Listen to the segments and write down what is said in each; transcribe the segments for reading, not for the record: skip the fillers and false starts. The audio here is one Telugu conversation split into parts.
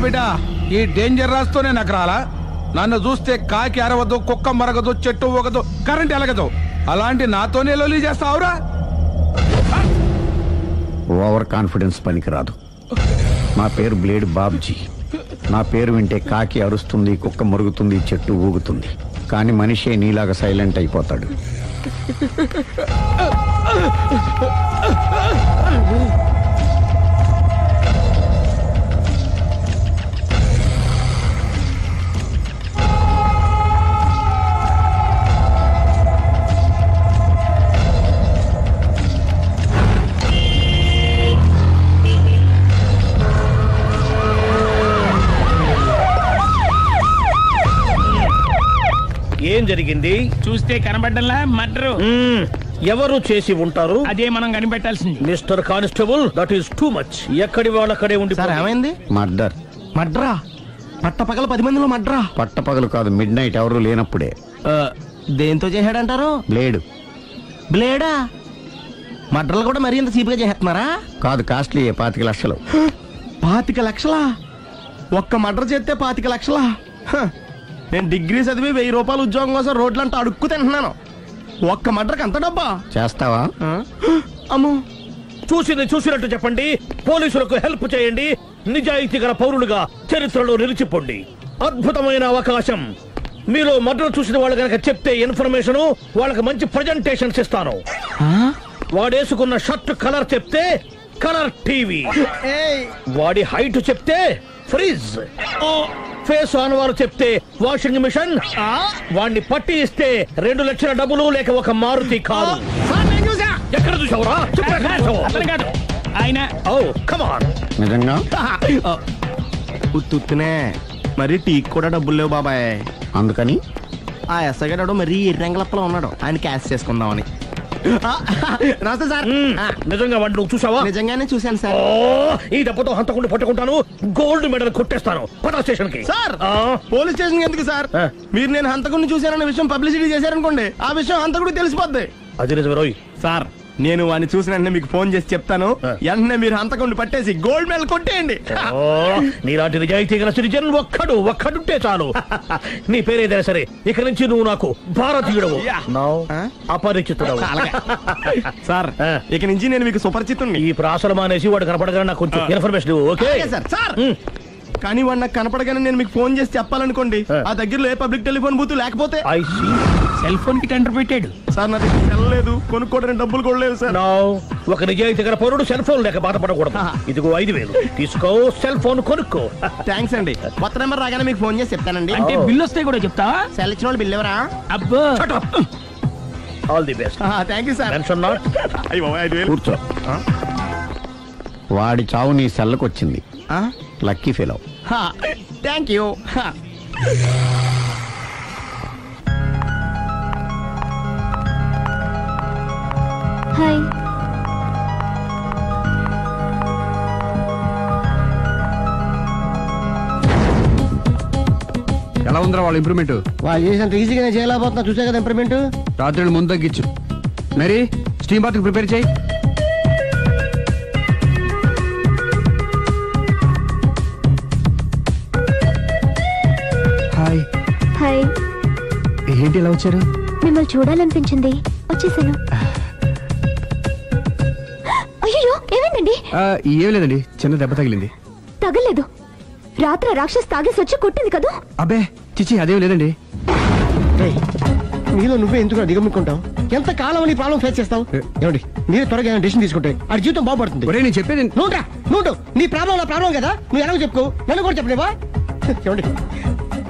బిడ్డ ఈ డేంజర్ రాస్తూనే నాకు రాలా? నన్ను చూస్తే కాకి అరవదు, కుక్క మరగదు, చెట్టు ఊగదు, కరెంట్ ఎలగదు. అలాంటి నాతోనే లొల్లి చేస్తావురా? ఓవర్ కాన్ఫిడెన్స్ పనికిరాదు. నా పేరు బ్లేడ్ బాబ్జీ. నా పేరు వింటే కాకి అరుస్తుంది, కుక్క మురుగుతుంది, చెట్టు ఊగుతుంది. కానీ మనిషే నీలాగా సైలెంట్ అయిపోతాడు. ఏం జరిగింది? చూస్తే కనబడ్డంలా మర్డరు. ఎవరు చేసి ఉంటారు? అదే మనం కనిపెట్టాల్సింది. Mister constable, that is too much. ఎక్కడి వాళ్ళక్కడే ఉండి. ఏమైంది? మర్డర్. మడ్రా? పట్టపగల 10 మందిలో మడ్రా? పట్టపగలు కాదు, మిడ్ నైట్ ఎవరు లేనప్పుడే. దేంతో చేశాడంటారు? బ్లేడ్. బ్లేడా? మడ్రలు కూడా మరీ ఇంత చీప్గా చేస్తున్నారా? కాదు, కాస్ట్లీ. 25 లక్షలు. 25 లక్షలా? ఒక్క మడ్ర చేస్తే 25 లక్షలా? నేను డిగ్రీ చదివి 1000 రూపాయలు ఉద్యోగం కోసం రోడ్లంతా అడుక్కు తింటున్నాను. ఒక్క మడ్రకి అంత డబ్బా? చేస్తావా? అమ్మో, చూసినట్టు చెప్పండి. పోలీసులకు హెల్ప్ చేయండి. నిజాయితీ గల పౌరులుగా చరిత్రలో నిలిచిపోండి. అద్భుతమైన అవకాశం. మీలో మర్డర్ చూసిన వాళ్ళు కనుక చెప్తే ఇన్ఫర్మేషన్, వాళ్ళకి మంచి ప్రజెంటేషన్స్ ఇస్తాను. వాడేసుకున్న షర్ట్ కలర్ చెప్తే కలర్ టీవీ, వాడి హైట్ చెప్తే ఫ్రిజ్, ఫేస్ ఆన్ వారు చెప్తే వాషింగ్ మిషన్, వాడిని పట్టి ఇస్తే 2 లక్షల డబ్బులు లేక ఒక మారుతి కారు. ఎక్కడ చూసావురా? ఆయన నిజంగా ఉత్తునే మరి టీకి కూడా డబ్బులు లేవు బాబాయ్. అందుకని ఆ ఎస్ఐ గారు మరీ ఎర్రంగలప్పలో ఉన్నాడు. ఆయన క్యాష్ చేసుకుందామని. నమస్తే సార్. నిజంగా వాడిని నువ్వు చూసావా? నిజంగానే చూశాను సార్. ఈ దెబ్బతో హంతకుండా పట్టుకుంటాను, గోల్డ్ మెడల్ కొట్టేస్తాను. పద స్టేషన్ కి. సార్, పోలీస్ స్టేషన్ ఎందుకు సార్? మీరు నేను హంతకుడిని చూశానన్న విషయం పబ్లిసిటీ చేశారనుకోండి, ఆ విషయం హంతకుడికి తెలిసిపోద్ది. అది నిజమే రోయ్. సార్, నేను వాడిని చూసిన వెంటనే మీకు ఫోన్ చేసి చెప్తాను. వెంటనే మీరు హంతకుడిని పట్టేసి గోల్డ్ మెడల్ కొట్టేయండి. నీలాంటి నిజాయితీ గల సిటిజన్ ఒక్కడుంటే చాలు. నీ పేరేదైనా సరే, ఇక నుంచి నువ్వు నాకు భారతీయుడవు, అపరిచితుడవు. సార్, ఇక నుంచి నేను మీకు సుపరిచితుడిని. ఈ ప్రాసలు మానేసి వాడు కనపడగానే నాకు కొంచెం ఇన్ఫర్మేషన్. Okay sir. కానీ వాడు నాకు కనపడగానే నేను మీకు ఫోన్ చేసి చెప్పాలనుకోండి, ఆ దగ్గరలో ఏ పబ్లిక్ టెలిఫోన్ బూత్ లేకపోతే సెల్ ఫోన్ కి టెండర్ పెట్టాడు సార్. నా దగ్గర సెల్ లేదు, కొనుక్కోవడానికి డబ్బులు కూడా లేవు సార్. ఒక నిజాయితీ గల పౌరుడు సెల్ ఫోన్ లేక బాధపడకూడదు. ఇదిగో 5000 తీసుకో, సెల్ ఫోన్ కొనుక్కో. థ్యాంక్స్ అండి. కొత్త నెంబర్ రాగానే మీకు ఫోన్ చేసి చెప్తానండి. అంటే బిల్ వస్తే కూడా చెప్తావా? సెల్ ఇచ్చిన వాళ్ళు బిల్ ఎవరా? అబ్బో, all the best. Thank you sir. Tension not. కూర్చో. వాడి చావు నీ సెల్లకు వచ్చింది. Lucky fellow. Thank you. Hi. ఎలా ఉందిరా వాళ్ళ ఇంప్రూవ్మెంట్? వాళ్ళు చేసినంత ఈజీగానే చేయలేకపోతున్నా. చూసే కదా ఇంప్రూవ్మెంట్. రాత్రి ముందు తగ్గించు. మరి స్టీమ్ బాత్ ప్రిపేర్ చేయి. హాయ్. హాయ్. ఏంటి ఇలా వచ్చారు? మిమ్మల్ని చూడాలనిపించింది, వచ్చేసాను. అయ్యో, ఏమైందండి? ఏం లేదండి, చిన్న దెబ్బ తగిలింది. తగలేదు. రాత్రి రాక్షస్ తాగేసి వచ్చి కొట్టింది కదా? అబ్బే చిచి, అదేం లేదండి. నీలో నువ్వే ఎందుకు దిగమ్ముకుంటావు? ఎంత కాలం నీ ప్రాబ్లం ఫేస్ చేస్తావు? ఏమండి, మీరు త్వరగా డిసిషన్ తీసుకుంటే ఆ జీవితం బాగుపడుతుంది. నేను చెప్పేది నువ్వు నీ ప్రాబ్లం నా ప్రాబ్లం కదా, నువ్వు ఎలా చెప్పుకో, నన్ను కూడా చెప్పలేవా? ఏమండి,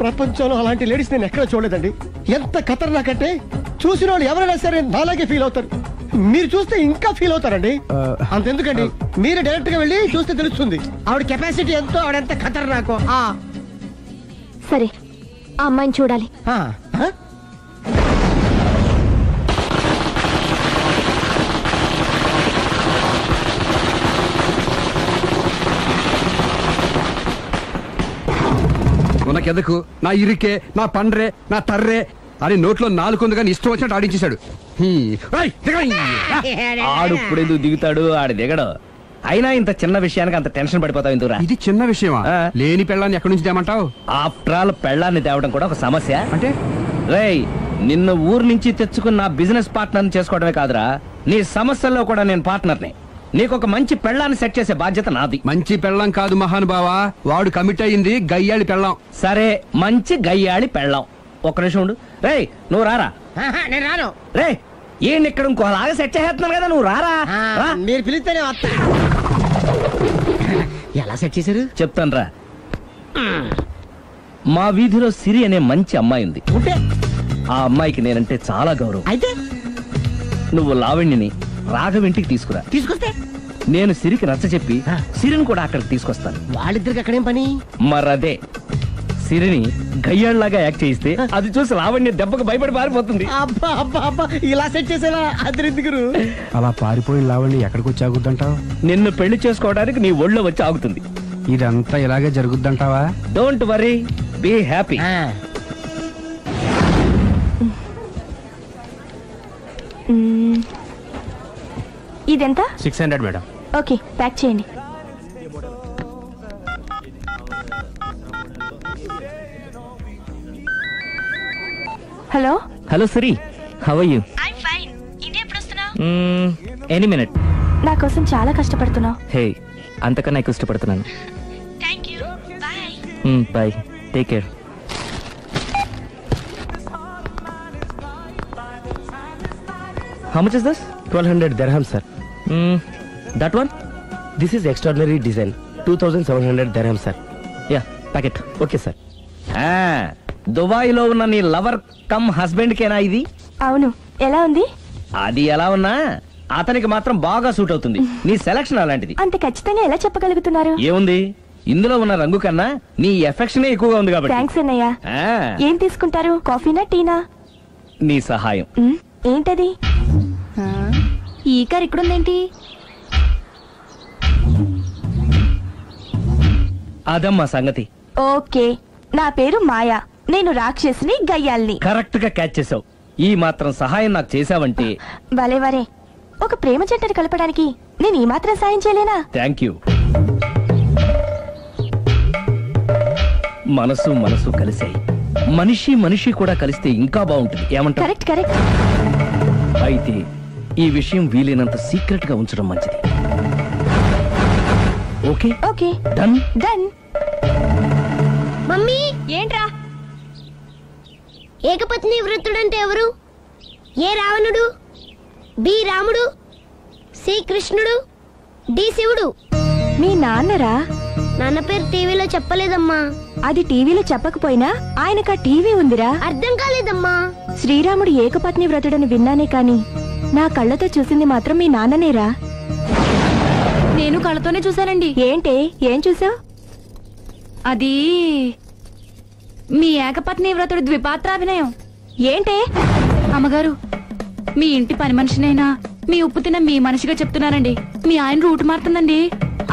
ప్రపంచంలో అలాంటి లేడీస్ నేను ఎక్కడ చూడలేదండి. ఎంత ఖతర్నాకంటే చూసిన వాళ్ళు ఎవరైనా సరే నాలాగే ఫీల్ అవుతారు. మీరు చూస్తే ఇంకా ఫీల్ అవుతారండి. అంతెందుకండి, మీరు డైరెక్ట్ గా వెళ్ళి చూస్తే తెలుస్తుంది ఆవిడ కెపాసిటీ ఎంతో, ఆవిడెంత ఖతర్నాకో. సరే, ఆ అమ్మాయిని చూడాలి. నాకెదకు, నా ఇరికే, నా పండ్రే, నా తర్రే అని నోట్లో 4 ఉంది కానీ ఇష్టం వచ్చినట్టు ఆడించేశాడు. ఆడు ఇప్పుడు ఎందుకు దిగుతాడు? ఆడ దిగడు. అయినా ఇంత చిన్న విషయానికి అంత టెన్షన్ పడిపోతావు ఎందుకురా? ఇది చిన్న విషయమా? లేని పెళ్ళాన్ని ఎక్కడి నుంచి తేమంటావు? ఆఫ్టర్ ఆల్ పెళ్ళాన్ని తేవడం కూడా ఒక సమస్య. అంటే రేయ్, నిన్ను ఊరు నుంచి తెచ్చుకున్న నా బిజినెస్ పార్ట్నర్ చేసుకోవడమే కాదురా, నీ సమస్యల్లో కూడా నేను పార్ట్నర్ని. నీకు ఒక మంచి పెళ్ళాన్ని సెట్ చేసే బాధ్యత నాది. మంచి పెళ్ళం కాదు మహానుభావా, వాడు కమిట్ అయ్యింది గయ్యాళి పెళ్ళం. సరే, మంచి గయ్యాళి పెళ్ళాం. ఒక్క నిమిషం ఉండు. రేయ్, నువ్వు రారా. నేను రాను. రే, ఈయన ఇక్కడ ఇంకోలాగా సెట్ చేస్తున్నాను కదా, నువ్వు రారా. మీరు పిలిస్తేనే వస్తా. ఎలా సెట్ చేశారు చెప్తాను రా. మా వీధిలో సిరి అనే మంచి అమ్మాయి ఉంది. ఆ అమ్మాయికి నేనంటే చాలా గౌరవం. అయితే నువ్వు లావణ్యని రాఘవింటికి తీసుకొస్తే నేను సిరికి నచ్చ చెప్పి సిరిని కూడా అక్కడికి తీసుకొస్తాను. వాళ్ళిద్దరికి అక్కడేం పని? మరదే, సిరిని గయ్యాళ్ళలాగా యాక్ట్ చేయిస్తే అది చూసి లావణ్య దెబ్బకు భయపడి పారిపోతుంది. అబ్బా అబ్బా అబ్బా, ఇలా సెట్ చేసేవా? అద్దరెందుకు? అలా పారిపోయిన లావణ్ణి ఎక్కడికి వచ్చి ఆగుద్దంటావు? నిన్ను పెళ్లి చేసుకోవడానికి నీ ఒళ్ళో వచ్చి ఆగుతుంది. ఇదంతా ఇలాగే జరుగుద్దంటావా? Don't worry, be happy. ఇదెంత? 600 మేడం. ఓకే, ప్యాక్ చేయండి. Hello hello Siri, how are you? I'm fine. India ఎప్పుడు వస్తున్నావు? Any minute. నా కోసం చాలా కష్టపడుతున్నావు. హే, అంతకన్నా ఎక్కువ ఇష్టపడుతున్నాను. Thank you. Bye. Bye, take care. How much is this? 1200 dirham, sir. That one? This is extraordinary design. 2700 dirham, sir. Yeah, pack it. Okay, sir. Dubai లో ఉన్న నీ లవర్ కమ్ హస్బెండ్ కేనా ఇది? అవును. ఎలా ఉంది? అది ఎలా ఉన్నా అతనికి మాత్రం బాగా సూట్ అవుతుంది. నీ సెలక్షన్ అలాంటిది. అంత ఖచ్చితంగా ఎలా చెప్పగలుగుతున్నారు? ఏముంది, ఇందులో ఉన్న రంగు కన్నా నీ ఎఫెక్షన్ ఎక్కువగా ఉంది కాబట్టి. థాంక్స్ అన్నయ్య. ఏం తీసుకుంటారు? కాఫీనా, టీనా? నీ సహాయం. ఏంటది? ఈ కార్ ఇక్కడుందేంటి? అదమ్మా సంగతి. ఓకే, నా పేరు మాయా. నేను రాక్షసిని, గయ్యాల్ని. కరెక్ట్ గా క్యాచ్ చేసావు. ఈ మాత్రం సహాయం నాకు చేసావంటే. వరే, ఒక ప్రేమ జంటని కలపడానికి నేను ఈ మాత్రం సాయం చేయలేనా? Thank you. మనసు మనసు కలిసాయి, మనిషి మనిషి కూడా కలిస్తే ఇంకా బాగుంటుంది. ఏమంటావు? కరెక్ట్. అయితే ఈ విషయం వీలైనంత సీక్రెట్ గా ఉంచడం మంచిది. Okay, done. మమ్మీ, ఏంట్రా? ఏకపత్ని వ్రతుడంటే ఎవరు? ఏ రావణుడు, బి రాముడు, సి కృష్ణుడు, డి శివుడు. మీ నాన్నరా? నాన్న పేరు టీవీలో చెప్పలేదమ్మా. అది టీవీలో చెప్పకపోయినా ఆయనకా టీవీ ఉందిరా. అర్థం కాలేదమ్మా. శ్రీరాముడు ఏకపత్ని వ్రతుడని విన్నానే కాని నా కళ్ళతో చూసింది మాత్రం మీ నాన్ననేరా. నేను కళ్ళతోనే చూశానండి. ఏంటే, ఏం చూసావు? అది మీ ఏకపత్ని వ్రతుడు ద్విపాత్రాభినయం. ఏంటే? అమ్మగారు, మీ ఇంటి పని మనిషినైనా మీ ఉప్పు తిన్న మీ మనిషిగా చెప్తున్నానండి. మీ ఆయన రూట్ మారుతుందండి.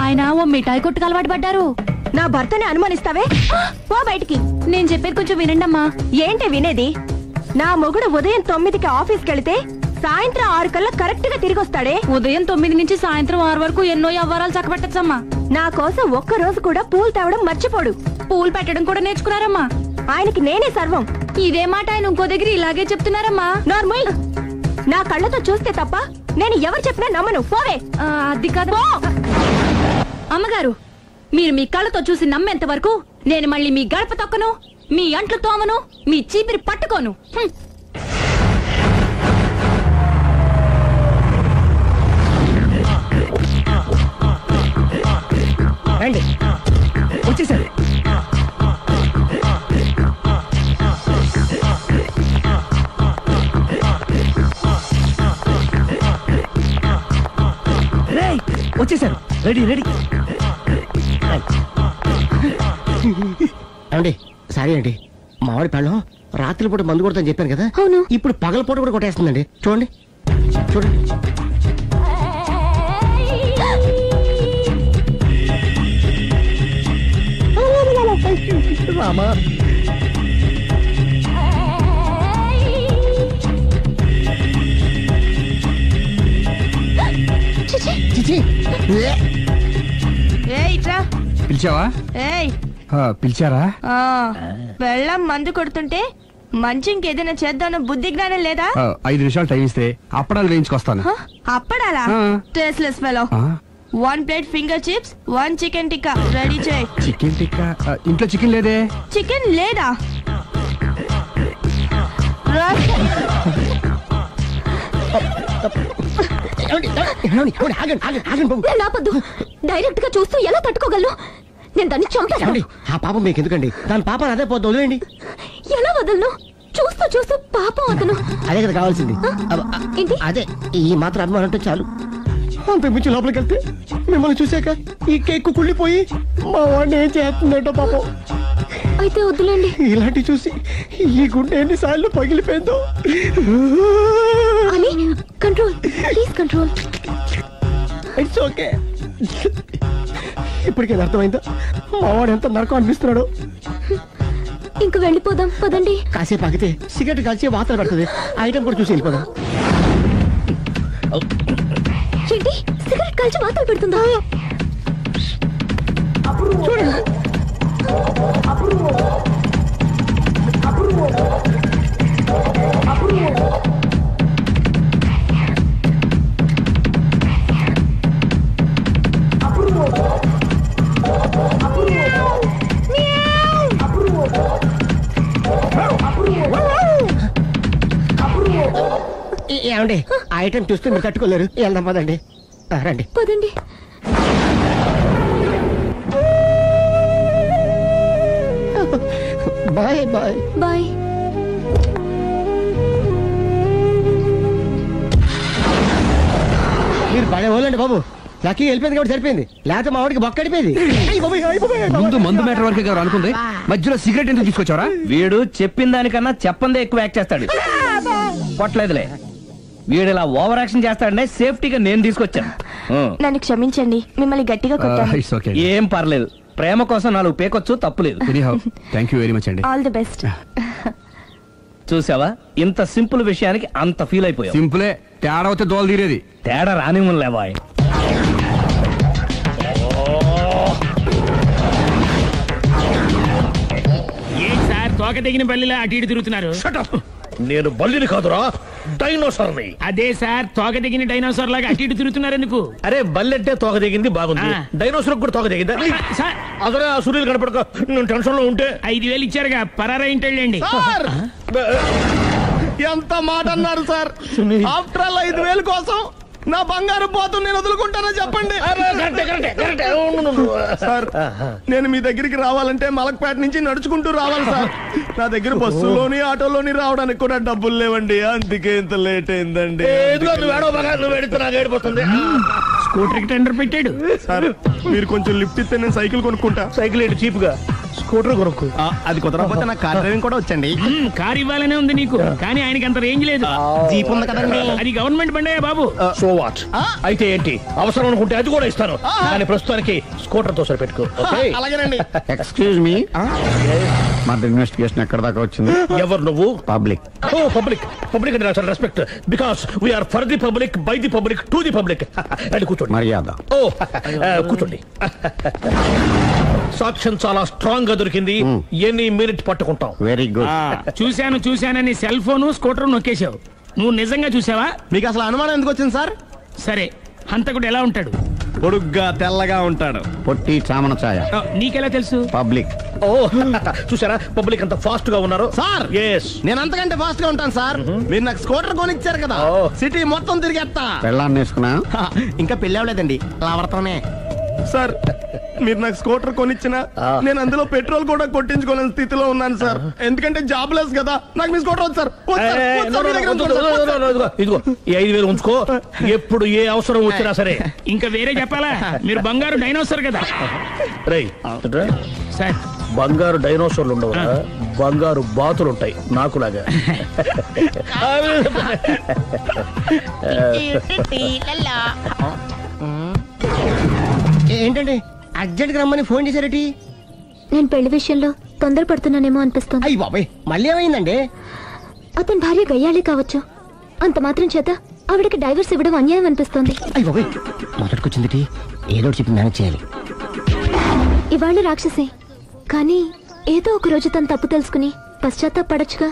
ఆయన ఓ మిఠాయి కొట్టుకు అలవాటు పడ్డారు. నా భర్తని అనుమానిస్తావే? పో బయటికి. నేను చెప్పేది కొంచెం వినండి అమ్మా. ఏంటి వినేది? నా మొగుడు ఉదయం 9కి ఆఫీస్కి వెళితే సాయంత్రం 6 కల్లా కరెక్ట్ గా తిరిగి వస్తాడే. ఉదయం 9 నుంచి సాయంత్రం 6 వరకు ఎన్నో వ్యవహారాలు చక్కబెట్టచ్చమ్మా. నా కోసం ఒక్క రోజు కూడా పూలు తేవడం మర్చిపోడు. పూలు పెట్టడం కూడా నేర్చుకున్నారమ్మా. ఆయనకి నేనే సర్వం. ఇదే మాట ఆయన ఇంకో దగ్గర ఇలాగే చెప్తున్నారమ్మా. నార్మల్. నా కళ్ళతో చూస్తే తప్ప నేను ఎవరు చెప్పినా నమ్మను. పోవే. అది కాదు అమ్మగారు, మీరు మీ కళ్ళతో చూసి నమ్మేంత వరకు నేను మళ్ళీ మీ గడప తొక్కను, మీ అంట్లు తోమను, మీ చీపిరి పట్టుకోను. వచ్చేసారు. వచ్చేసారు. రెడీ. అండి, సారీ అండి, మామిడి పళ్ళం రాత్రిపూట మందు కొడతాను చెప్పాను కదా. అవును. ఇప్పుడు పగలపూట కూడా కొట్టేస్తుందండి. చూడండి. రామా, పిలిచావా? పిలిచారా? వెళ్ళం మందు కొడుతుంటే మంచి ఇంకేదైనా చేద్దాం బుద్ధి జ్ఞానం లేదా? 5 నిమిషాలు టైం ఇస్తే అప్పడాలు వేయించుకొస్తాను. అప్పడాలా? Tasteless fellow. 1 plate finger chips, 1 chicken tikka ready చేయి. చికెన్ టిక్కా? ఇంట్లో చికెన్ లేదే. చికెన్ లేదా? డైరెక్ట్ గా చూస్తూ ఎలా తట్టుకోగలను? నేను దాన్ని చంపేస్తాను. ఆ పాపం మీకు ఎందుకండి? దాని పాపం అదే పోతుంది, వదిలేయండి. ఎలా వదలను? చూస్తూ చూస్తూ పాపం అతను. అదే కదా కావాల్సింది. ఏంటి? అదే ఈ మాత్రం అభిమానం అంటే చాలు. అంతకు మించి లోపలికి వెళ్తే మిమ్మల్ని చూసాక ఈ కేక్ కుళ్ళిపోయి మా వాడిని ఏం చేస్తుందంటో పాపం. అయితే వద్దులేండి. ఇలాంటి చూసి ఈ గుండె ఎన్నిసార్లు పగిలిపోయిందో. అని control, please control. It's okay. ఇప్పటికే అర్థమైందా మా వాడు ఎంత నరకం అనిపిస్తున్నాడు? ఇంక వెళ్ళిపోదాం పదండి. కాసేపు ఆగితే సిగరెట్ కాల్చి వాతలు పడుతుంది. ఐటమ్ కూడా చూసి వెళ్ళిపోదాం. ఏంటి సిగరెట్ కాల్చి వాతలు పెడుతుందా? చూడండి. ఏమండి ఐటమ్ చూస్తే మీరు తట్టుకోలేరు. వెళ్దాం పదండి. రండి పదండి. Bye bye bye. మీరు పడే వాళ్ళండి బాబు. లక్కీ వెళ్ళిపోయింది కాబట్టి సరిపోయింది, లేకపోతే మా వాడికి బొక్క అడిపోయింది. ముందు మందు మ్యాటర్ వరకే కదా అనుకుంది, మధ్యలో సిగరెట్ ఎందుకు తీసుకొచ్చారా? వీడు చెప్పిన దానికన్నా చెప్పందే ఎక్కువ యాక్ట్ చేస్తాడు. కొట్టలేదులే. వీడు ఇలా ఓవర్ యాక్షన్ చేస్తాడనే సేఫ్టీగా నేను తీసుకొచ్చాను. నన్ను క్షమించండి, మిమ్మల్ని గట్టిగా కొట్టాను. ఏం పర్లేదు, ప్రేమ కోసం 4 పేకొచ్చు, తప్పులేదు. థ్యాంక్ యూ వెరీ మచ్ అండి. All the best. చూసావా, ఇంత సింపుల్ విషయానికి అంత ఫీల్ అయిపోయావు. సింపులే, తేడా అవుతే దోలు తీరేది. తేడా రానివ్వలేవా? ఏం సార్ తోక తెగిన బల్లిలా అటు ఇటు తిరుగుతున్నారు? నేను బల్లిని కాదురా, డైనోసార్ని. అదే సార్ తోక తెగిన డైనోసార్ లాగా అటు ఇటు తిరుగుతున్నారు ఎందుకు? అరే బల్లెట్టే తోక దిగింది బాగుంది, డైనోసార్ కూడా తోక దిగిందా? అసలే ఆ సూర్యులు కనపడక నేను టెన్షన్ లో ఉంటే 5,000 ఇచ్చారుగా, పరారా ఇంటండి. ఎంత మాట అన్నారు సార్? ఆఫ్టర్ ఆల్ 5,000 కోసం నా బంగారు పోతు నేను వదులుకుంటానని చెప్పండి సార్. నేను మీ దగ్గరికి రావాలంటే మలక్పేట నుంచి నడుచుకుంటూ రావాలి సార్. నా దగ్గర బస్సులోని ఆటోలోని రావడానికి కూడా డబ్బులు లేవండి, అందుకే ఇంత లేట్ అయిందండి. స్కూటర్ కి టెండర్ పెట్టాడు సార్. మీరు కొంచెం లిఫ్ట్ ఇస్తే నేను సైకిల్ కొనుక్కుంటా. సైకిల్ ఏంటి చీప్ గా, స్కూటర్ కొనుక్కు. అది కుదరకపోతే నాకు కార్ డ్రైవింగ్ కూడా వచ్చండి. కార్ ఇవ్వాలనే ఉంది నీకు, కానీ ఆయనకి అంత రేంజ్ లేదు. జీప్ ఉంది కదండి. అది గవర్నమెంట్ బండయా బాబు. So what? అయితే ఏంటి, అవసరం అనుకుంటే అది కూడా ఇస్తాను, కానీ ప్రస్తుతానికి స్కూటర్ తో సరిపెట్టుకో. అలాగేనండి. ఎక్స్క్యూజ్ మీ, మన ఇన్వెస్టిగేషన్ ఎక్కడ దాకా వచ్చింది? ఎవరు నువ్వు? పబ్లిక్. ఓ పబ్లిక్. పబ్లిక్ అంటే నాకు respect, because we are for the public, by the public, to the public. అండి కూర్చోండి. మర్యాద. ఓ కూర్చోండి. సాక్ష్యం చాలా స్ట్రాంగ్ గా దొరికింది, ఎన్ని మినిట్ పట్టుకుంటాం. Very good. చూశానని సెల్ ఫోన్ స్కూటర్ నొక్కేశావు. నువ్వు నిజంగా చూసావా? మీకు అసలు అనుమానం ఎందుకు వచ్చింది సార్? సరే, హంతకుడు ఎలా ఉంటాడు? పొడుగ్గా తెల్లగా ఉంటాడు. పొట్టి చామన ఛాయ. నీకెలా తెలుసు? పబ్లిక్. ఓ చూసారా, పబ్లిక్ అంత ఫాస్ట్ గా ఉన్నారు సార్. ఎస్, నేను అంతకంటే ఫాస్ట్ గా ఉంటాను సార్. మీరు నాకు స్కూటర్ కొనిచ్చారు కదా, సిటీ మొత్తం తిరిగేస్తా. పెళ్ళాన్ని వేసుకున్నా? ఇంకా పెళ్ళి అవ్వలేదండి, లావర్తోనే. సార్ మీరు నాకు స్కూటర్ కొనిచ్చిన నేను అందులో పెట్రోల్ కూడా కొట్టించుకోలేని స్థితిలో ఉన్నాను సార్. ఎందుకంటే జాబ్ లెస్ కదా, నాకు మీ స్కూటర్ వద్దు సార్. ఇదిగో ఈ 5,000 ఉంచుకో, ఎప్పుడు ఏ అవసరం వచ్చినా సరే. ఇంకా వేరే చెప్పాలా? మీరు బంగారు డైనోసార్ కదా. రేయ్ సార్, బంగారు డైనోసార్లు ఉండవు, బంగారు బాతులు ఉంటాయి నాకులాగా. ఏంటండి అర్జెంట్ గా రమ్మని ఫోన్ చేశారటి? నేను పెళ్లి విషయంలో తొందరపడుతున్నానేమో అనిపిస్తుంది. అయ్యి బాబాయ్, మళ్ళీ ఏమైందండి? అతని భార్య గయ్యాళి కావచ్చు, అంత మాత్రం చేత ఆవిడకి డైవర్స్ ఇవ్వడం అన్యాయం అనిపిస్తోంది. అయ్యో మొదటికొచ్చింది ఏదో చెప్పి మేనేజ్ చేయాలి. ఇవాళ రాక్షసే, కానీ ఏదో ఒక రోజు తను తప్పు తెలుసుకుని పశ్చాత్తాపడొచ్చుగా.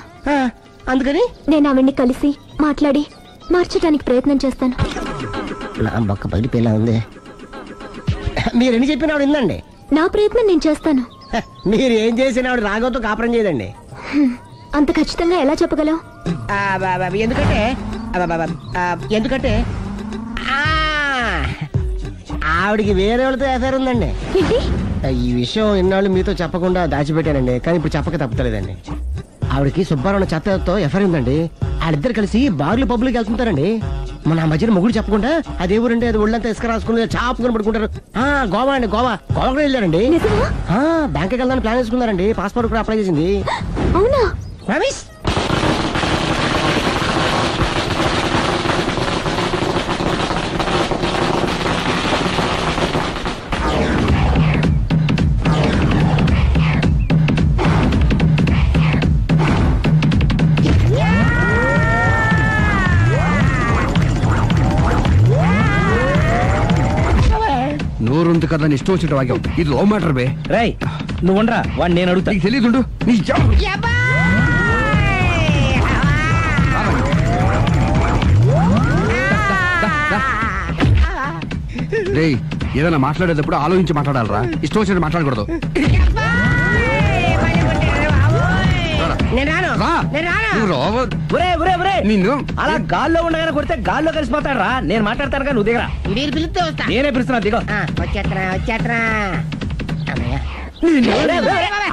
అందుకని నేను ఆవిడ్ని కలిసి మాట్లాడి మార్చడానికి ప్రయత్నం చేస్తాను. నా బొక్క పగిలిపోయేలా ఉంది. మీరెన్ని చెప్పిన ఆవిడ ఇందండి. నా ప్రయత్నం నేను చేస్తాను. మీరు ఏం చేసిన ఆవిడ రాఘవతో కాపురం చేయదండి. అంత ఖచ్చితంగా ఎలా చెప్పగలవు? ఎందుకంటే ఎందుకంటే ఆవిడికి వేరే వాళ్ళతో ఎఫైర్ ఉందండి. ఈ విషయం ఇన్నాళ్ళు మీతో చెప్పకుండా దాచిపెట్టానండి, కానీ ఇప్పుడు చెప్పక తప్పలేదండి. ఆవిడకి సుబ్బారావు చెత్తతో ఎఫైర్ ఉందండి. వాళ్ళిద్దరు కలిసి బార్లు పబ్లిక్ వెళ్తుంటారండి. మన మధ్యన మొగుడు చెప్పకుండా అదే ఊరండి, అది ఒళ్ళంతా ఇసుక రాసుకుని చాపుకొని పడుకుంటారు. గోవా అండి, గోవా కూడా వెళ్ళారండి. బ్యాంక్కి వెళ్దాని ప్లాన్ వేసుకున్నారండి. పాస్పోర్ట్ కూడా అప్లై చేసింది. అవునా? నోరుంది కదా ఇష్టం వచ్చినట్టు వాక్యం. ఇది లవ్ మ్యాటర్ బే. రై నువ్వు ఉండరా, వాడిని నేను అడుగుతా. నీకు తెలియదు రే, ఏదైనా మాట్లాడేటప్పుడు ఆలోచించి మాట్లాడాలరా, ఇష్టం వచ్చినట్టు మాట్లాడకూడదు. నిన్ను అలా గాల్లో ఉండగానే కొడితే గాల్లో కలిసిపోతాడు రా. నేను మాట్లాడతాను నువ్వు దిగరా. నేనే పిలుస్తున్నా, దిగో.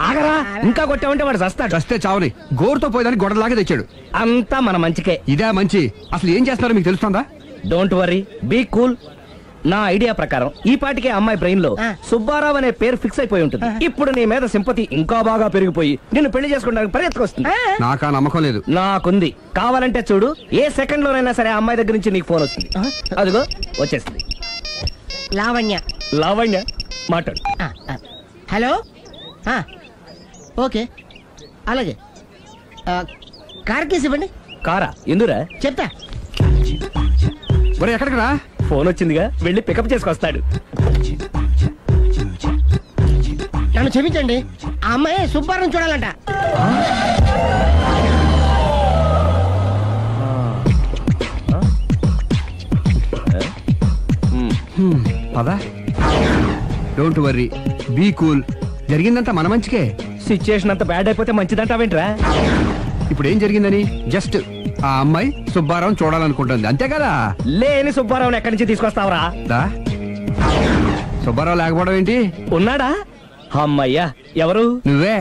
ఆగరా, ఇంకా కొట్టామంటే వాడు చస్తాడు. చస్తే చావని గోరుతో పోయేదానికి గొడవలాగే తెచ్చాడు. అంతా మన మంచికే. ఇదే మంచి. అసలు ఏం చేస్తారో మీకు తెలుస్తుందా? Don't worry, be cool. నా ఐడియా ప్రకారం ఈ పాటికే అమ్మాయి బ్రెయిన్ లో సుబ్బారావు అనే పేరు ఫిక్స్ అయిపోయి ఉంటుంది. ఇప్పుడు నీ మీద సింపతి ఇంకా బాగా పెరిగిపోయి నిన్ను పెళ్లి చేసుకోవడానికి పరిగెత్తుకొస్తుంది. నాకా నమ్మకం లేదు. నాకుంది. కావాలంటే చూడు, ఏ సెకండ్ లోనైనా సరే అమ్మాయి దగ్గర నుంచి నీకు ఫోన్ వస్తుంది. అదిగో వచ్చేస్తుంది. లావణ్య. లావణ్య మాట్లాడు. హలో. ఓకే అలాగే. కార్ కేసు ఇవ్వండి. కారా? ఎందురా? చెప్తా. మరి ఎక్కడికి రా? ఫోన్ వచ్చిందిగా, వెళ్ళి పికప్ చేసుకొస్తాడు. నన్ను క్షమించండి, ఆ అమ్మాయి సుబ్బారావు చూడాలంట. పదా. Don't worry, be cool. జరిగిందంతా మన మంచికే. సిచ్యుయేషన్ అంతా బ్యాడ్ అయిపోతే మంచిదంటావేంట్రా? ఇప్పుడు ఏం జరిగిందని జస్ట్ ఆ అమ్మాయి సుబ్బారావు చూడాలనుకుంటుంది, అంతే కదా. లేని సుబ్బారావుని ఎక్కడి నుంచి తీసుకొస్తావరా? సుబ్బారావు లేకపోవడం ఏంటి? ఉన్నాడా? అమ్మయ్యా, ఎవరు? నువ్వే.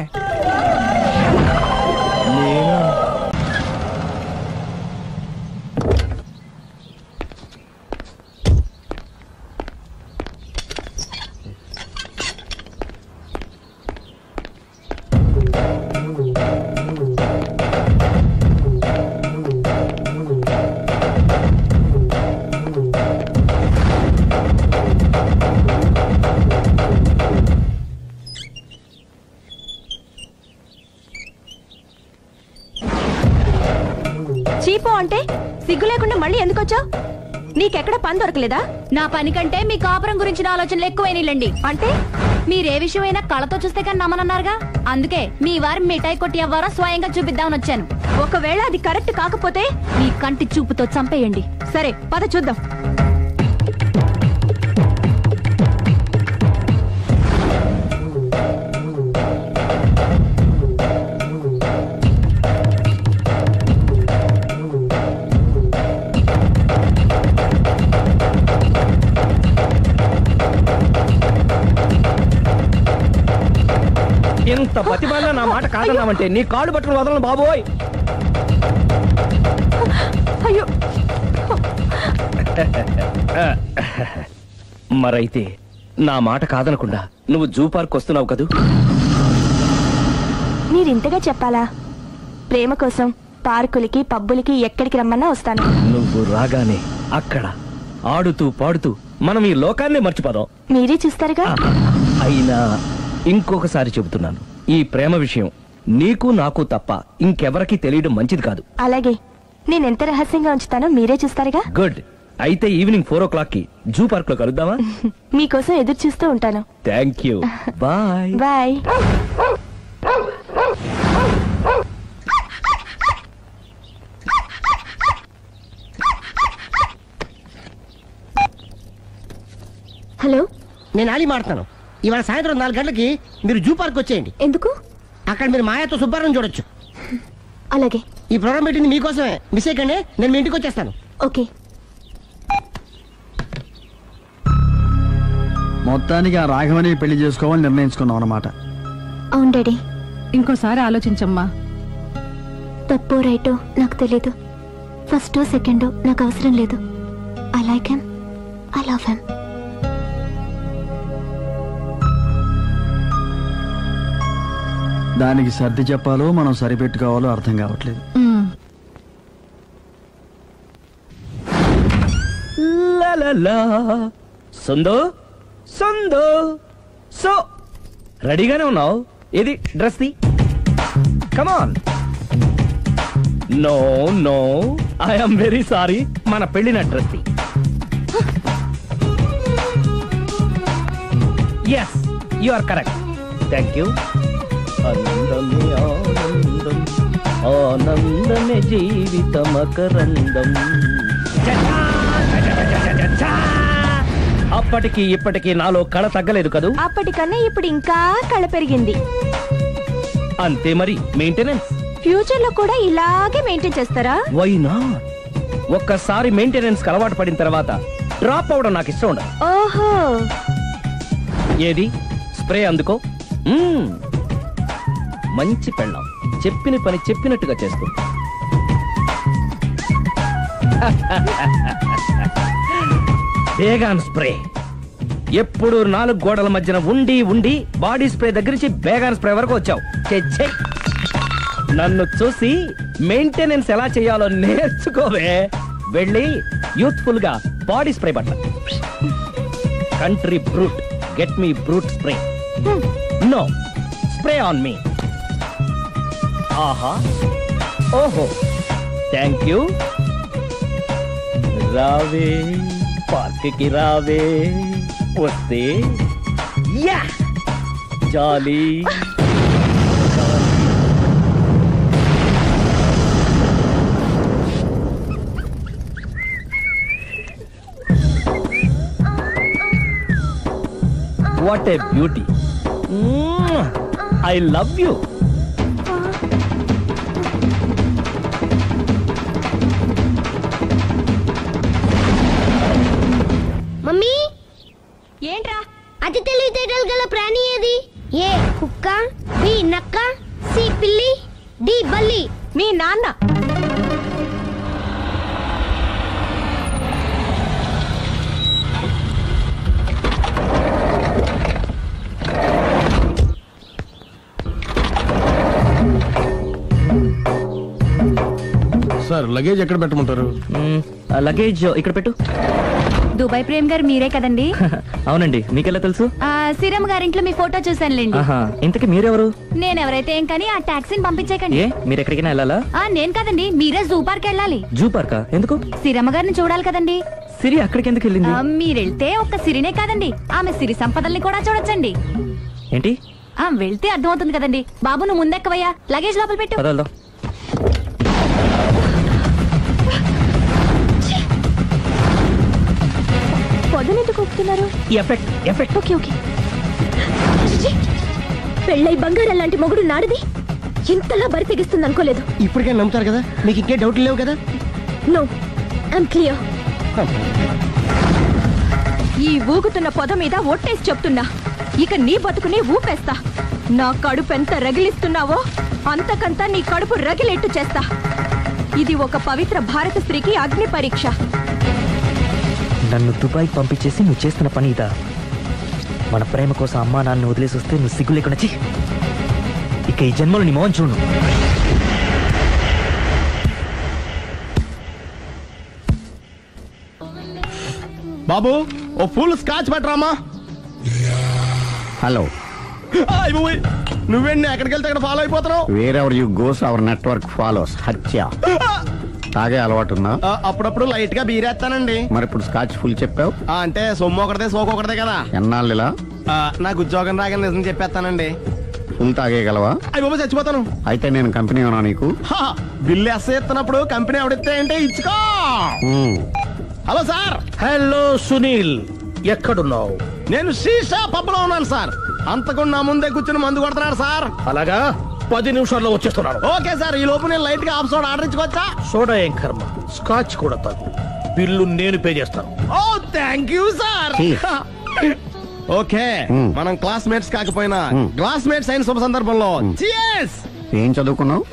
చీపో అంటే సిగ్గు లేకుండా మళ్ళీ ఎందుకు వచ్చావు? నీకెక్కడ పని దొరకలేదా? నా పని కంటే మీ కాపురం గురించిన ఆలోచనలు ఎక్కువైనాయిలండి. అంటే మీరే విషయమైనా కళ్ళతో చూస్తే కానీ నమ్మనన్నారుగా, అందుకే మీ వారి మిఠాయి కొట్టి అవ్వారా స్వయంగా చూపిద్దామని వచ్చాను. ఒకవేళ అది కరెక్ట్ కాకపోతే మీ కంటి చూపుతో చంపేయండి. సరే పద చూద్దాం. ఇంత ప్రతిభలో నా మాట కాదన్నామంటే నీ కాళ్ళు పట్టుకుని వదలను బాబోయ్. అయ్యో. మరైతే నా మాట కాదనకుండా నువ్వు జూ పార్క్ వస్తున్నావు కదూ? మీరింతగా చెప్పాలా? ప్రేమ కోసం పార్కులకి పబ్బులకి ఎక్కడికి రమ్మన్నా వస్తాను. నువ్వు రాగానే అక్కడ ఆడుతూ పాడుతూ మనం ఈ లోకాన్ని మర్చిపోదాం. మీరే చూస్తారుగా. అయినా ఇంకొకసారి చెబుతున్నాను, ఈ ప్రేమ విషయం నీకు నాకు తప్ప ఇంకెవరికి తెలియడం మంచిది కాదు. అలాగే, నేను ఎంత రహస్యంగా ఉంచుతానో మీరే చూస్తారుగా. గుడ్. అయితే ఈవినింగ్ 4 o'clock కి జూ పార్క్ లో కలుద్దామా? మీకోసం ఎదురు చూస్తూ ఉంటాను. Thank you. Bye bye. Hello, నేను ఆలి మాడుతున్నాను. ఇవాళ సాయంత్రం 4 గంటలకి మీరు జూ పార్క్ వచ్చేయండి. ఎందుకు? అక్కడ మీరు మాయాతో సుబ్బారావు చూడొచ్చు. అలాగే. ఈ ప్రోగ్రామ్ పెట్టింది మీకోసమే. మిస్ అయ్యకండి, నేను మీ ఇంటికి వచ్చేస్తాను. ఓకే. మొత్తానికి ఆ రాఘవని పెళ్లి చేసుకోవాలని నిర్ణయించుకున్నాం అన్నమాట. అవును డాడీ. ఇంకోసారి ఆలోచించమ్మా. తప్పో రైటో నాకు తెలీదు. ఫస్టో సెకండో నాకు అవసరం లేదు. I like him, I love him. దానికి సర్ది చెప్పాలో మనం సరిపెట్టుకోవాలో అర్థం కావట్లేదు. సందో సందో సో రెడీగానే ఉన్నావు? ఏది డ్రెస్ ది? Come on. No no, I'm very sorry. మన పెళ్లిన డ్రెస్ ది. Yes, you are correct. Thank you. ఆనందమే ఆనందం, ఆనందమే జీవితమకరందం. అప్పటికి ఇప్పటికి నాలో కళ తగ్గలేదు కదూ? అప్పటికన్నా ఇప్పుడు ఇంకా కళ పెరిగింది. అంతే మరి. మెయింటెనెన్స్ ఫ్యూచర్ లో కూడా ఇలాగే మెయింటైన్ చేస్తారా? Why not? ఒక్కసారి మెయింటెనెన్స్ అలవాటు పడిన తర్వాత డ్రాప్ అవడం నాకు ఇష్టం ఉండదు. ఓహో. ఏది స్ప్రే అందుకో. మంచి పెళ్ళాం, చెప్పిన పని చెప్పినట్టుగా చేస్తూ. Baygon spray. ఎప్పుడు 4 గోడల మధ్యన ఉండి ఉండి బాడీ స్ప్రే దగ్గర నుంచి బేగాన్ స్ప్రే వరకు వచ్చావు. నన్ను చూసి మెయింటెనెన్స్ ఎలా చేయాలో నేర్చుకోవే. వెళ్ళి యూత్ఫుల్ గా బాడీ స్ప్రే పట్ల. Country Brut, get me Brut spray. No, spray on me. ఆహా, ఓహో, థ్యాంక్ యూ. రావే పార్క్ కి రావే, వస్తే యా jolly. What a beauty. I love you. Mummy, ఏంట్రా? అతి తెలివితేటలు గల ప్రాణి ఏది? ఏ కుక్క, బి నక్క, సి పిల్లి, డి బల్లి. మీ నాన్న. సార్, లగేజ్ ఎక్కడ పెట్టమంటారు? లగేజ్ ఇక్కడ పెట్టు. దుబాయ్ ప్రేమ్ గారు మీరే కదండి? అవునండి. మీకెలా తెలుసు? శ్రీరామ్ గారింట్లో మీ ఫోటో చూసానులేండి. ఇంతకీ మీరెవరు? నేనెవరైతే ఏం కానీ ఆ టాక్సీని పంపించేకండి. మీరు ఎక్కడికైనా వెళ్ళాలా? నేను కదండి, మీరే జూ పార్క్ వెళ్ళాలి. జూ పార్కా? ఎందుకు? శ్రీరమ్మ గారిని చూడాలి కదండి. సిరి అక్కడికి ఎందుకు వెళ్ళింది? మీరెళ్తే ఒక్క సిరినే కాదండి, ఆమె సిరి సంపదల్ని కూడా చూడొచ్చండి. ఏంటి? వెళ్తే అర్థమవుతుంది కదండి. బాబు నువ్వు ముందెక్కవయ్యా, లగేజ్ లోపల పెట్టు. పదల్దాం. పొద్దునెందుకు ఒప్పుతున్నారు? ఎఫెక్ట్. Okay okay. పెళ్ళై బంగారం లాంటి మొగుడు నాడిది ఇంతలా బరి తెగిస్తుంది అనుకోలేదు. ఇప్పటికే నమ్ముతారు కదా, మీకు ఇంకే డౌట్లు లేవు కదా? No, I'm clear. ఈ ఊగుతున్న పొద మీద ఒట్టేసి చెప్తున్నా, ఇక నీ బతుకుని ఊపేస్తా. నా కడుపు ఎంత రగిలిస్తున్నావో అంతకంతా నీ కడుపు రగిలేట్టు చేస్తా. ఇది ఒక పవిత్ర భారత స్త్రీకి అగ్ని పరీక్ష. నన్ను దుబాయ్ పంపించేసి నువ్వు చేస్తున్న పని ఇదా? మన ప్రేమ కోసం అమ్మా నాన్న వదిలేసి వస్తే నువ్వు సిగ్గు లేకుండా ఇక ఈ జన్మలో నీ మోహన్ చూడు. బాబు, ఓ ఫుల్ స్కాచ్ పట్టరామా. హలో. నువ్వేండి ఎక్కడికి వెళ్తే అక్కడ ఫాలో అయిపోతున్నావు? Wherever you goes our network follows. హత్య. తాగే అలవాటు ఉందా? అప్పుడప్పుడు లైట్ గా బీరేస్తానండి. మరి ఇప్పుడు స్కాచ్ ఫుల్ చెప్పావు అంటే సొమ్ము ఒకటిదే సోకు ఒకటిదే కదా. ఎన్నాళ్ళు ఇలా? నాకు ఉద్యోగం రాగానే నిజం చెప్పేస్తానండి. ఫుల్ తాగేయగలవా? అయ్యి బాబు చచ్చిపోతాను. అయితే నేను కంపెనీ ఉన్నా నీకు. బిల్లు ఎస్ఐ ఇస్తున్నప్పుడు కంపెనీ ఎవడిస్తే అంటే ఇచ్చుకో. Hello sir. హలో సునీల్, ఎక్కడున్నావు? నేను శీషా పబ్ లో ఉన్నాను సార్. అంతకుండా నా ముందే కూర్చుని మందు కొడుతున్నాడు సార్. అలాగా, 10 నిమిషాల్లో వచ్చేస్తున్నాను. Okay sir. ఈ లోపు నేను లైట్ గా హాఫ్ సోడా ఆర్డర్ ఇచ్చుకోవచ్చా? సోడా ఏం కర్మ, స్కాచ్ కూడా తాగు. బిల్లు నేను పే చేస్తాను. ఓ థ్యాంక్ యూ సార్. ఓకే, మనం క్లాస్మేట్స్ కాకపోయినా క్లాస్మేట్స్ అయిన శుభ సందర్భంలో cheers. ఏం చదువుకున్నావు?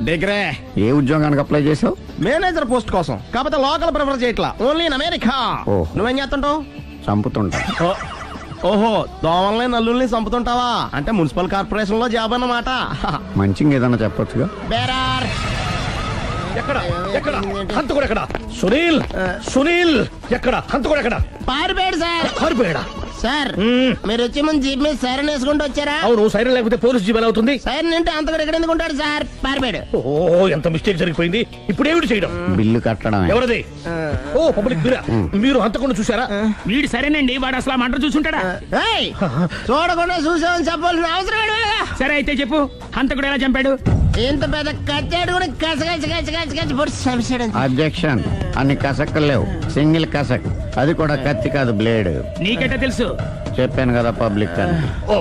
డిగ్రీ. ఏ ఉద్యోగానికి అప్లై చేసావు? మేనేజర్ పోస్ట్ కోసం. కాకపోతే లోకల్ ప్రిఫర్ చేయట్లా, ఓన్లీ ఇన్ అమెరికా. నువ్వేం చేస్తుంటావు? చంపుతుంటా. ఓహో, దోమల్ని నల్లుల్ని చంపుతుంటావా? అంటే మున్సిపల్ కార్పొరేషన్ లో జాబ్ అన్నమాట. మంచిగా ఏదన్నా చెప్పొచ్చుగా. ఎక్కడ ఎక్కడ హంతకుడు ఎక్కడ? సునీల్, సునీల్ ఎక్కడ? హంతకుడు ఎక్కడ? పారిపోయాడు సార్. పారిపోయాడా? సార్ మీరు వచ్చి మన జీప్ మీద సైరన్ వేసుకుంటూ వచ్చారా? అవును, సైరన్ లేకపోతే పోలీస్ జీప్ ఎలా అవుతుంది? సైరన్ అంటే అంతకుడు ఎక్కడ ఎందుకు ఉంటాడు సార్? పారిపోయాడు. ఓ, ఎంత మిస్టేక్ జరిగిపోయింది. ఇప్పుడు ఏమిటి చేయడం? బిల్లు కట్టడం. ఎవరది? ఓ, పబ్లిక్ బిరా. మీరు హంతకుండా చూసారా? వీడు సరేనండి, వాడు అసలు మంట చూసుంటాడా? చూడకుండా చూసామని చెప్పాల్సిన అవసరం లేదు. సరే అయితే చెప్పు, హంతకుడు ఎలా చంపాడు? ఇంత పెద్ద కచ్చాడు కూడా అబ్జెక్షన్. అన్ని కసక్కలు లేవు, సింగిల్ కసక్. అది కూడా కత్తి కాదు, బ్లేడ్. నీకెట్టా తెలుసు? చెప్పాను కదా పబ్లిక్ అని. ఓ,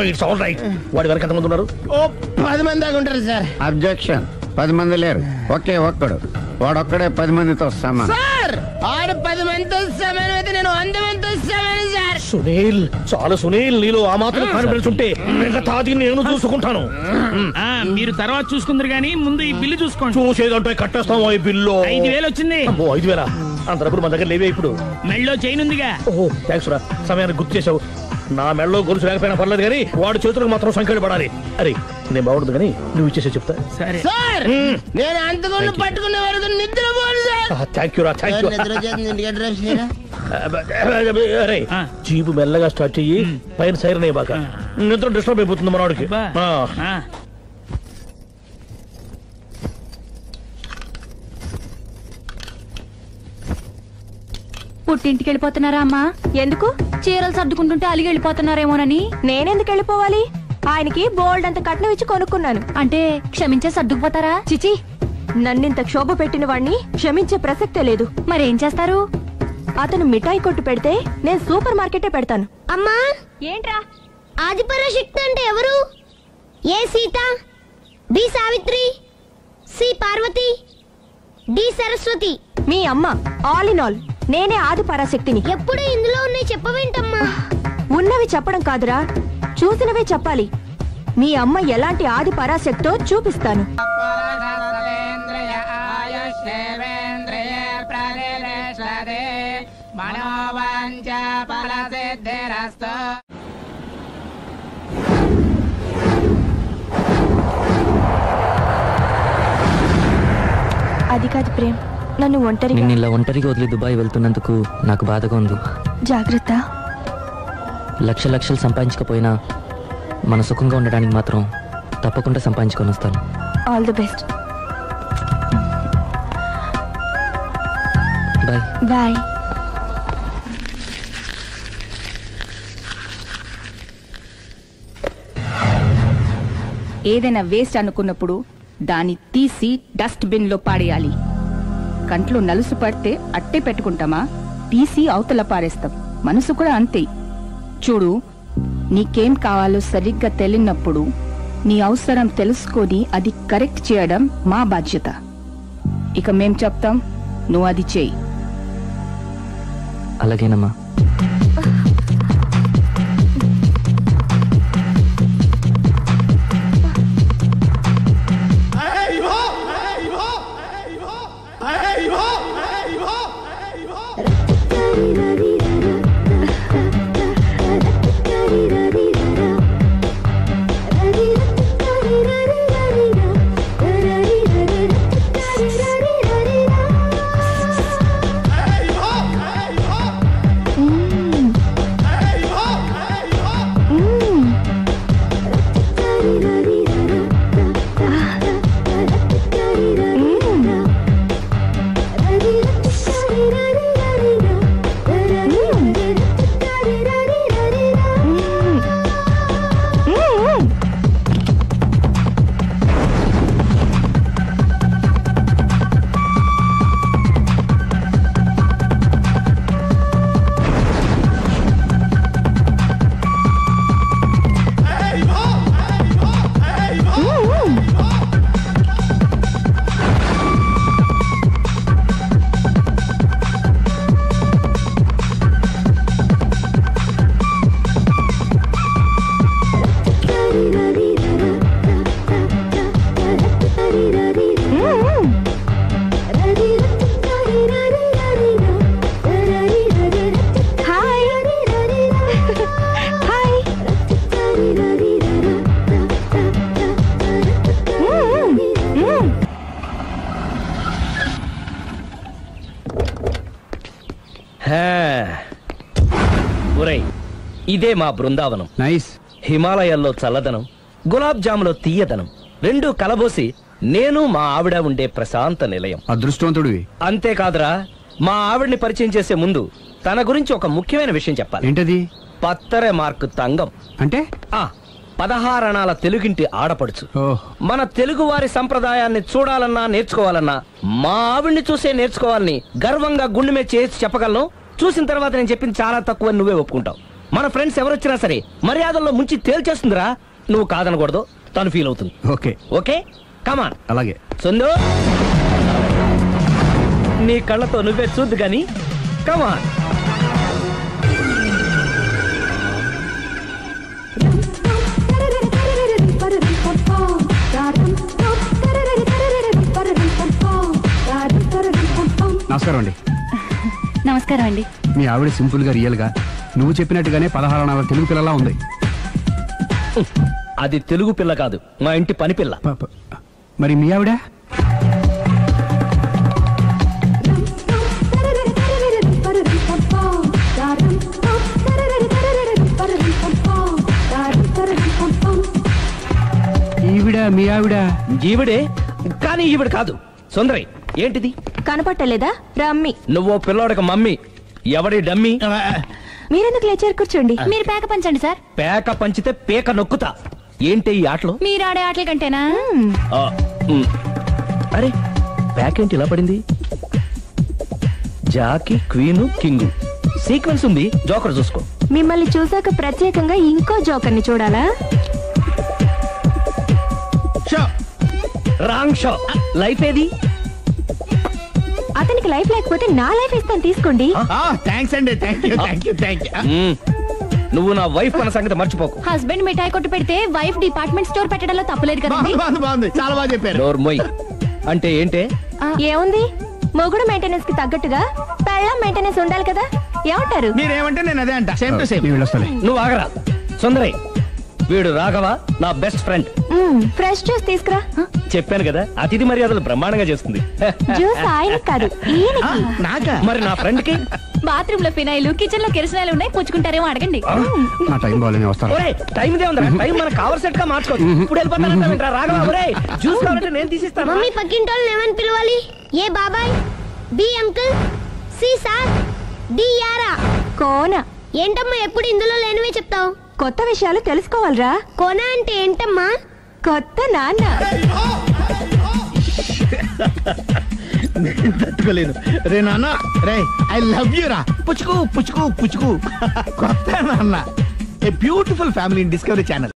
ఇట్స్ ఆల్ రైట్. వాడి వరకు ఎంతమంది ఉన్నారు? ఓ 10 మంది దాకా ఉంటారు సార్. అబ్జెక్షన్. 10 మంది లేరు, ఒకే ఒక్కడు. వాడొక్కడే 10 మందితో సమానం. సార్ ఆడు 10 మందితో సమానం అయితే నేను 100 మందితో సమానం సార్. సునీల్, చాలా సునీల్, నీలో ఆ మాత్రం కాన్ఫిడెన్స్ ఉంటే మిగతాది నేను చూసుకుంటాను. మీరు తర్వాత చూసుకుందరు గానీ ముందు ఈ బిల్లు చూసుకోండి. చూసేదంటే కట్టేస్తాము. ఈ బిల్లు 5,000 వచ్చింది. 5,000? అంత డబ్బులు మన దగ్గర లేవే ఇప్పుడు. మెళ్ళో చైన్ ఉందిగా. ఓహో, థ్యాంక్స్ రా, సమయానికి గుర్తు చేసావు. నా మెళ్ళలో గొలుసు లేకపోయినా పర్లేదు కానీ వాడి చేతులకు మాత్రం సంఖ్యలు పడాలి. అరే, నేను బాగుండదు కానీ నువ్వు ఇచ్చేసే చెప్తా. సరే సార్, నేను అంతకుండా పట్టుకునే వరకు నిద్రపోను సార్. థ్యాంక్ యూ రా, థ్యాంక్ యూ. అరే, జీపు మెల్లగా స్టార్ట్ చెయ్యి, పైన సైరన్ అయ్యి బాగా. నిద్ర డిస్టర్బ్ అయిపోతుంది మనవాడికి. పుట్టింటికి వెళ్ళిపోతున్నారా అమ్మా? ఎందుకు? చీరలు సర్దుకుంటుంటే అలిగి వెళ్ళిపోతున్నారేమోనని. నేనెందుకు వెళ్ళిపోవాలి? ఆయనకి బోల్డ్ అంత కట్నం ఇచ్చి కొనుక్కున్నాను. అంటే క్షమించే సర్దుకుపోతారా? చిచి, నన్నింత క్షోభ పెట్టిన వాణ్ణి క్షమించే ప్రసక్తే లేదు. మరేం చేస్తారు? అతను మిఠాయి కొట్టు పెడితే నేను సూపర్ మార్కెటే పెడతాను. అమ్మా, ఏంట్రా? ఆదిపరాశక్తి అంటే ఎవరు? A Sita, B Savitri, C Parvati, D Saraswati. మీ అమ్మ. ఆల్ ఇన్ ఆల్ నేనే ఆది పరాశక్తిని. ఎప్పుడు ఇందులో ఉన్నాయి చెప్పవేంటమ్మా? ఉన్నవి చెప్పడం కాదురా, చూసినవే చెప్పాలి. మీ అమ్మ ఎలాంటి ఆది పరాశక్తో చూపిస్తాను. అది కాదు ప్రేమ్, నన్ను నిన్ను ఇలా ఒంటరిగా వదిలి దుబాయ్ వెళ్తున్నందుకు నాకు బాధగా ఉంది. జాగ్రత్త. లక్షలు సంపాదించకపోయినా మన సుఖంగా ఉండడానికి మాత్రం తప్పకుండా సంపాదించుకొని వస్తాను. All the best. Bye. Bye. ఏదైనా వేస్ట్ అనుకున్నప్పుడు దాన్ని తీసి డస్ట్ బిన్ లో పాడేయాలి. కంట్లో నలుసు పడితే అట్టే పెట్టుకుంటామా? తీసి అవతల పారేస్తాం. మనసు కూడా అంతే. చూడు, నీకేం కావాలో సరిగ్గా తెలియనప్పుడు నీ అవసరం తెలుసుకొని అది కరెక్ట్ చేయడం మా బాధ్యత. ఇక మేం చెప్తాం, నువ్వు అది చేయి. అలాగేనమ్మా. ఇదే మా బృందావనం. నైస్. హిమాలయాల్లో చల్లదనం, గులాబ్ జాములో తీయదనం రెండూ కలబోసి నేను మా ఆవిడ ఉండే ప్రశాంత నిలయం. అదృష్టవంతుడివి. అంతేకాదురా, మా ఆవిడ్ని పరిచయం చేసే ముందు తన గురించి ఒక ముఖ్యమైన విషయం చెప్పాలి. ఏంటది? పత్తరె మార్కు తంగం అంటే 16 అణాల తెలుగింటి ఆడపడుచు. మన తెలుగు వారి సంప్రదాయాన్ని చూడాలన్నా నేర్చుకోవాలన్నా మా ఆవిడ్ని చూసే నేర్చుకోవాలని గర్వంగా గుండె మీద చేసి చెప్పగలను. చూసిన తర్వాత నేను చెప్పింది చాలా తక్కువ నువ్వే ఒప్పుకుంటావు. మన ఫ్రెండ్స్ ఎవరొచ్చినా సరే మర్యాదల్లో ముంచి తేల్చేస్తుందిరా. నువ్వు కాదనకూడదు, తను ఫీల్ అవుతుంది. Okay okay come on. అలాగే. సుందు, నీ కళ్ళతో నువ్వే చూద్దు గాని కమాన్. నమస్కారం అండి. నమస్కారం అండి. మీ ఆవిడ సింపుల్ గా రియల్ గా నువ్వు చెప్పినట్టుగానే 16 అణాల తెలుగు పిల్లలా ఉంది. అది తెలుగు పిల్ల కాదు, మా ఇంటి పని పిల్ల. మరి మీ ఆవిడ? ఈవిడ మీ ఆవిడ? ఈవిడే, కానీ ఈవిడ కాదు. సుందరి, ఏంటిది కనపట్టలేదా? రమ్మి. నువ్వు పిల్లోడికి మమ్మీ, ఎవడి డమ్మీ? మీరెందుకు లేచారు? కూర్చోండి. మీరు పేక పంచండి సార్. పేక పంచితే పేక నొక్కుతా. ఏంటి ఈ ఆటలు? మీరు ఆడే ఆటల కంటేనా? అరే, పేక ఏంటి ఇలా పడింది? జాకి, క్వీను, కింగు సీక్వెన్స్ ఉంది. జోకర్ చూసుకో. మిమ్మల్ని చూసాక ప్రత్యేకంగా ఇంకో జోకర్ని చూడాలా? Wrong show. లైఫ్ ఏది? అతనికి లైఫ్ లేకపోతే నా లైఫ్ ఇస్తాను, తీసుకోండి. థ్యాంక్స్ అండి. Thank you. నువ్వు నా వైఫ్ అన్న సంగతి మర్చిపోకు. హస్బెండ్ మిఠాయి కొట్టు పెడితే వైఫ్ డిపార్ట్మెంట్ స్టోర్ పెట్టడంలో తప్పలేదు కదండి. బాగుంది, చాలా బాగా చెప్పారు. డోర్ మొయ్. అంటే ఏంటే? ఏముంది, మొగుడు మెయింటెనెన్స్ కి తగ్గట్టుగా పెళ్ళాం మెయింటెనెన్స్ ఉండాలి కదా. ఏమంటారు? మీరేమంటే నేను అదే అంట. Same to same. నువ్వు ఆగరా. సుందరి, వీడు రాఘవ, నా బెస్ట్ ఫ్రెండ్. ఫ్రెష్ జ్యూస్ తీసుకురా. చెప్పాను కదా, అతిథి మర్యాదలు బ్రహ్మాండంగా చేస్తుంది. జ్యూస్ ఆయన కాదు, నాకా? మరి నా ఫ్రెండ్ కి బాత్రూమ్ లో ఫినాయిల్, కిచెన్ లో కిరసనాయిలు ఉన్నాయి, పుచ్చుకుంటారేమో అడగండి. టైం ఇదే ఉందా? టైం మనకు కవర్ సెట్ గా మార్చుకోవచ్చు. ఇప్పుడు వెళ్ళిపోతానంటా రాఘవ. ఒరే, జ్యూస్ కావాలంటే నేను తీసిస్తాను. మమ్మీ పక్కింటి వాళ్ళని ఏమని పిలవాలి? ఏ బాబాయ్, B uncle, C sir, D యారా. కోన. ఏంటమ్మా ఎప్పుడు ఇందులో లేనివే చెప్తావు? కొత్త విషయాలు తెలుసుకోవాలరా. కోన అంటే ఏంటమ్మా? కొత్త నాన్న. తట్టుకోలేను రే నాన్న. రే, ఐ లవ్ యూ రా. పుచ్చుకు పుచ్చుకు పుచ్చుకు. కొత్త నాన్న. A beautiful family in discovery channel.